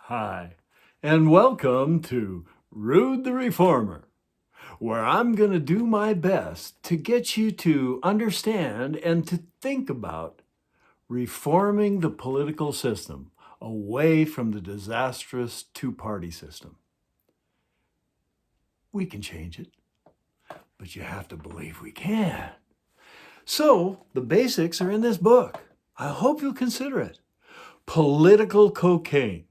Hi, and welcome to Rude the Reformer, where I'm going to do my best to get you to understand and to think about reforming the political system away from the disastrous two-party system. We can change it, but you have to believe we can. So, the basics are in this book. I hope you'll consider it. Political Cocaine: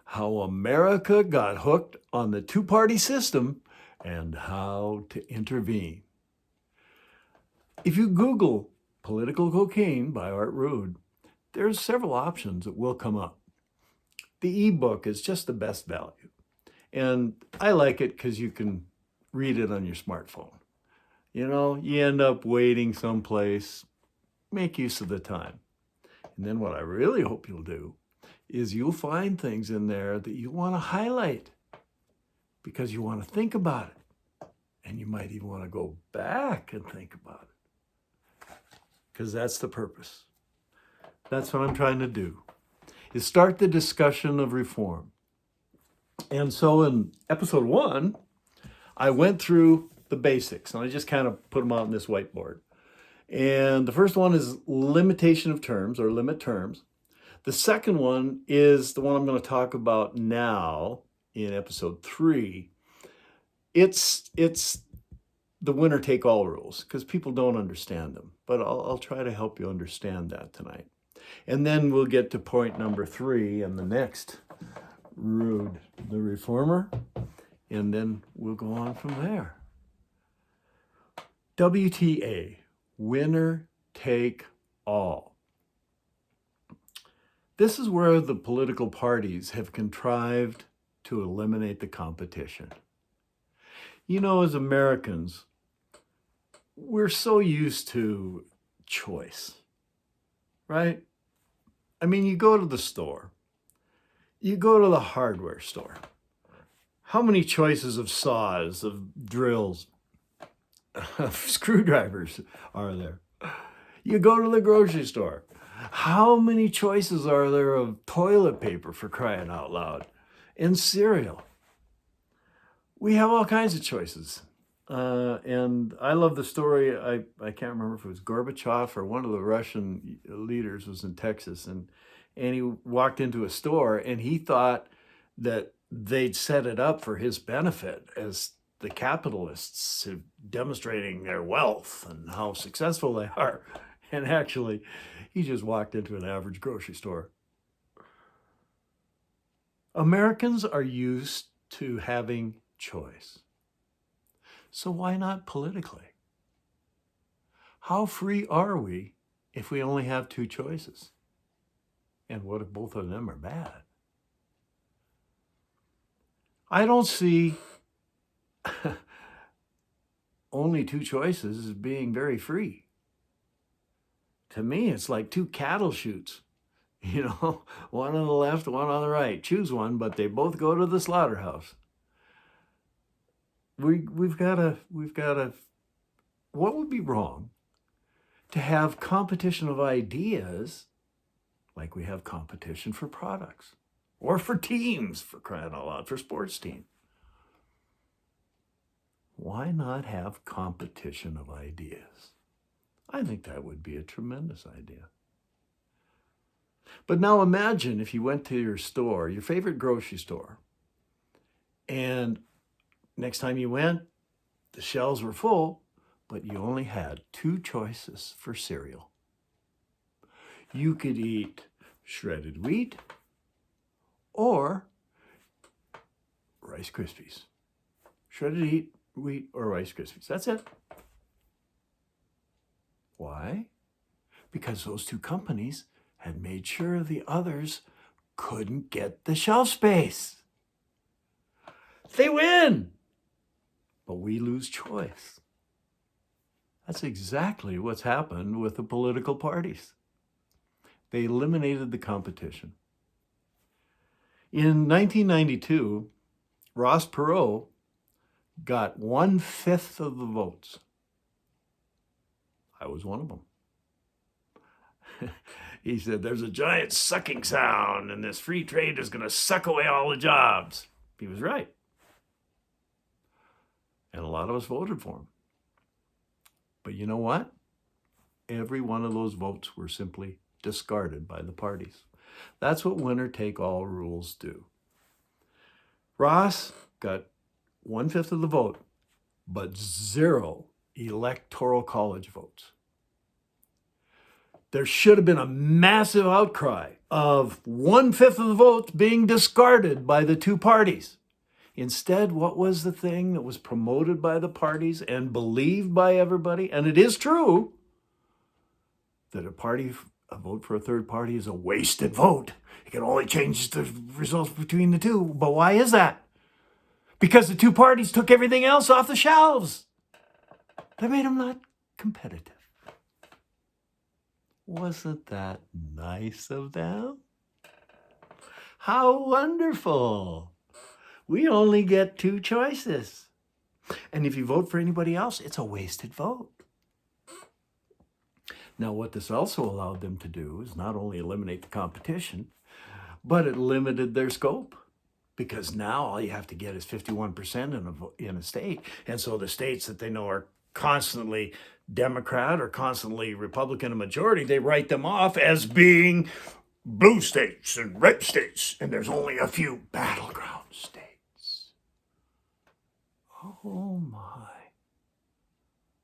How America Got Hooked on the Two-Party System and How to Intervene. If you Google Political Cocaine by Art Rude, there's several options that will come up. The ebook is just the best value. And I like it because you can read it on your smartphone. You end up waiting someplace, make use of the time. And then what I really hope you'll do is you'll find things in there that you want to highlight because you want to think about it. And you might even want to go back and think about it. Because that's the purpose. That's what I'm trying to do, is start the discussion of reform. And so in episode 1, I went through the basics, and I just kind of put them out on this whiteboard. And the first one is limitation of terms, or limit terms. The second one is the one I'm going to talk about now in episode 3. It's the winner take all rules, because people don't understand them. But I'll try to help you understand that tonight. And then we'll get to point number 3 and the next Rude the Reformer. And then we'll go on from there. WTA, winner take all. This is where the political parties have contrived to eliminate the competition. As Americans, we're so used to choice, right? I mean, you go to the store, you go to the hardware store. How many choices of saws, of drills, of screwdrivers are there? You go to the grocery store. How many choices are there of toilet paper, for crying out loud, and cereal? We have all kinds of choices. And I love the story. I can't remember if it was Gorbachev or one of the Russian leaders was in Texas, and he walked into a store and he thought that they'd set it up for his benefit as the capitalists demonstrating their wealth and how successful they are. And actually, he just walked into an average grocery store. Americans are used to having choice. So why not politically? How free are we if we only have 2 choices? And what if both of them are bad? I don't see only 2 choices as being very free. To me, it's like 2 cattle chutes. One on the left, one on the right. Choose one, but they both go to the slaughterhouse. We've got to. What would be wrong to have competition of ideas, like we have competition for products or for teams, for crying out loud, for sports teams? Why not have competition of ideas? I think that would be a tremendous idea. But now imagine if you went to your store, your favorite grocery store, and next time you went, the shelves were full, but you only had 2 choices for cereal. You could eat shredded wheat or Rice Krispies. Shredded wheat or Rice Krispies. That's it. Why? Because those 2 companies had made sure the others couldn't get the shelf space. They win, but we lose choice. That's exactly what's happened with the political parties. They eliminated the competition. In 1992, Ross Perot got 1/5 of the votes. I was one of them. He said, there's a giant sucking sound, and this free trade is going to suck away all the jobs. He was right. And a lot of us voted for him. But you know what? Every one of those votes were simply discarded by the parties. That's what winner-take-all rules do. Ross got 1/5 of the vote, but 0 electoral college votes. There should have been a massive outcry of 1/5 of the votes being discarded by the two parties. Instead, what was the thing that was promoted by the parties and believed by everybody? And it is true that a vote for a third party is a wasted vote. It can only change the results between the two. But why is that? Because the two parties took everything else off the shelves. They made them not competitive. Wasn't that nice of them? How wonderful. We only get 2 choices. And if you vote for anybody else, it's a wasted vote. Now, what this also allowed them to do is not only eliminate the competition, but it limited their scope. Because now all you have to get is 51% in a state. And so the states that they know are constantly Democrat or constantly Republican a majority, they write them off as being blue states and red states. And there's only a few battleground states. Oh my.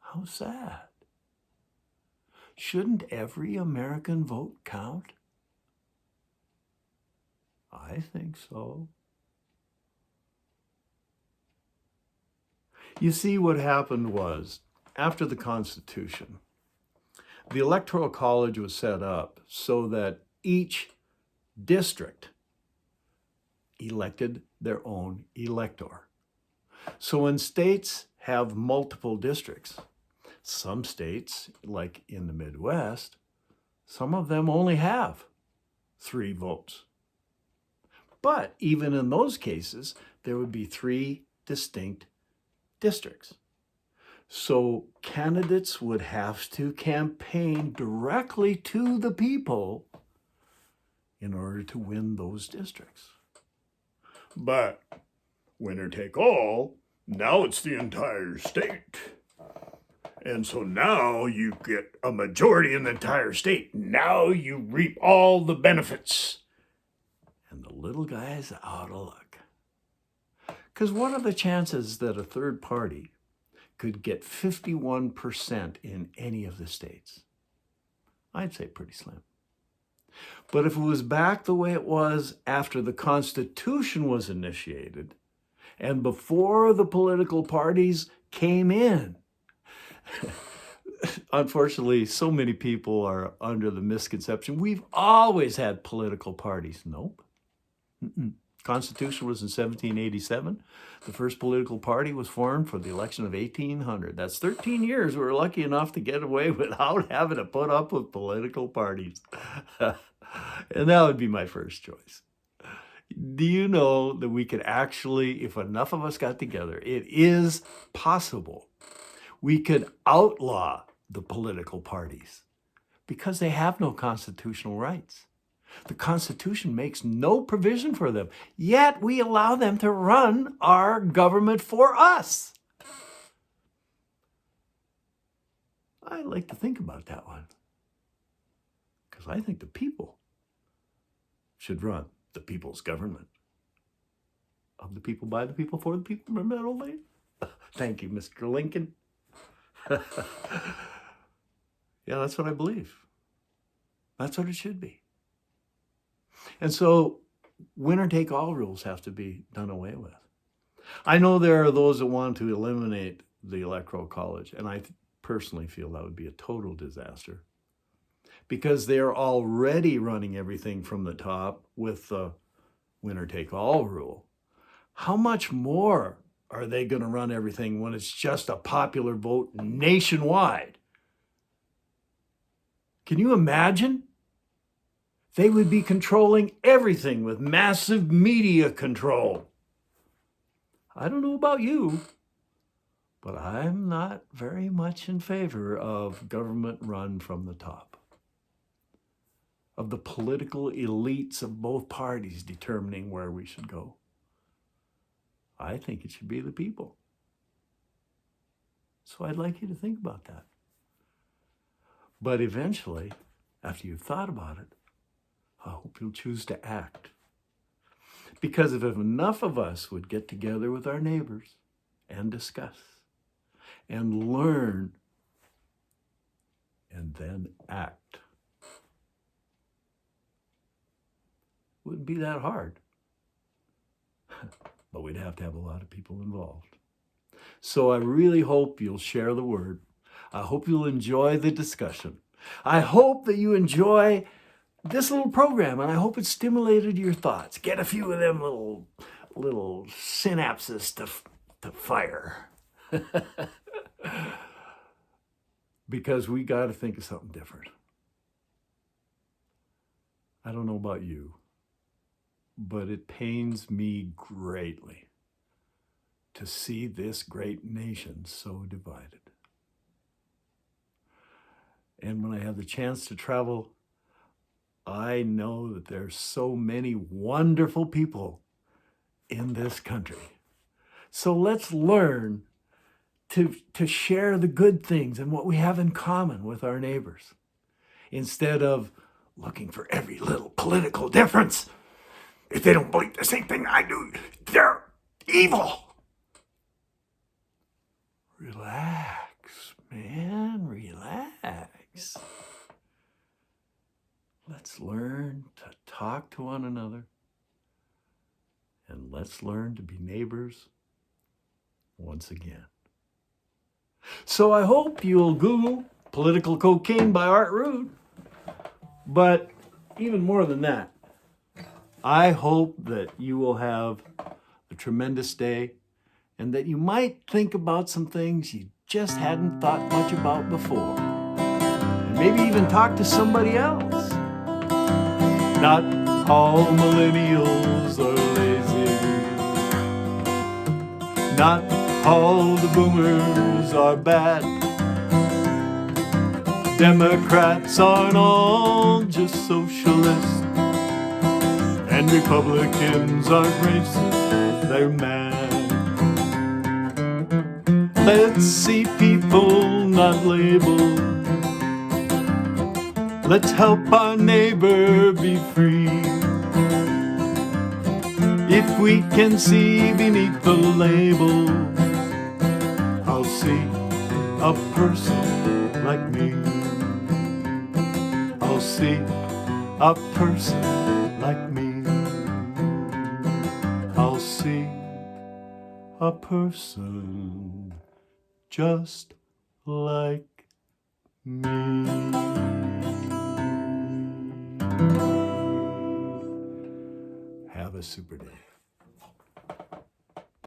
How sad. Shouldn't every American vote count? I think so. You see, what happened was, after the Constitution, the Electoral College was set up so that each district elected their own elector. So when states have multiple districts, some states, like in the Midwest, some of them only have 3 votes. But even in those cases, there would be 3 distinct districts. So candidates would have to campaign directly to the people in order to win those districts. But winner take all, now it's the entire state. And so now you get a majority in the entire state. Now you reap all the benefits. And the little guy's out of luck. Because what are the chances that a third party could get 51% in any of the states? I'd say pretty slim. But if it was back the way it was after the Constitution was initiated and before the political parties came in, unfortunately, so many people are under the misconception we've always had political parties. Nope. Constitution was in 1787. The first political party was formed for the election of 1800. That's 13 years we were lucky enough to get away without having to put up with political parties. And that would be my first choice. Do you know that we could actually, if enough of us got together, it is possible, we could outlaw the political parties because they have no constitutional rights. The Constitution makes no provision for them, yet we allow them to run our government for us. I like to think about that one because I think the people should run the people's government. Of the people, by the people, for the people. Remember that old lady? Thank you, Mr. Lincoln. Yeah, that's what I believe. That's what it should be. And so winner-take-all rules have to be done away with. I know there are those that want to eliminate the Electoral College, and I personally feel that would be a total disaster because they're already running everything from the top with the winner-take-all rule. How much more are they going to run everything when it's just a popular vote nationwide? Can you imagine? They would be controlling everything with massive media control. I don't know about you, but I'm not very much in favor of government run from the top. of the political elites of both parties determining where we should go. I think it should be the people. So I'd like you to think about that. But eventually, after you've thought about it, I hope you'll choose to act. Because if enough of us would get together with our neighbors and discuss and learn and then act, it wouldn't be that hard. But we'd have to have a lot of people involved. So I really hope you'll share the word. I hope you'll enjoy the discussion. I hope that you enjoy this little program, and I hope it stimulated your thoughts. Get a few of them little synapses to fire. Because we got to think of something different. I don't know about you, but it pains me greatly to see this great nation so divided. And when I have the chance to travel, I know that there's so many wonderful people in this country. So let's learn to share the good things and what we have in common with our neighbors, instead of looking for every little political difference. If they don't believe the same thing I do, they're evil. Relax, man, relax. Let's learn to talk to one another, and let's learn to be neighbors once again. So I hope you'll Google Political Cocaine by Art Rude. But even more than that, I hope that you will have a tremendous day, and that you might think about some things you just hadn't thought much about before. And maybe even talk to somebody else. Not all millennials are lazy. Not all the boomers are bad. Democrats aren't all just socialists. And Republicans aren't racist, they're mad. Let's see people, not labels. Let's help our neighbor be free. If we can see beneath the label, I'll see a person like me. I'll see a person like me. I'll see a person just like me. Have a super day.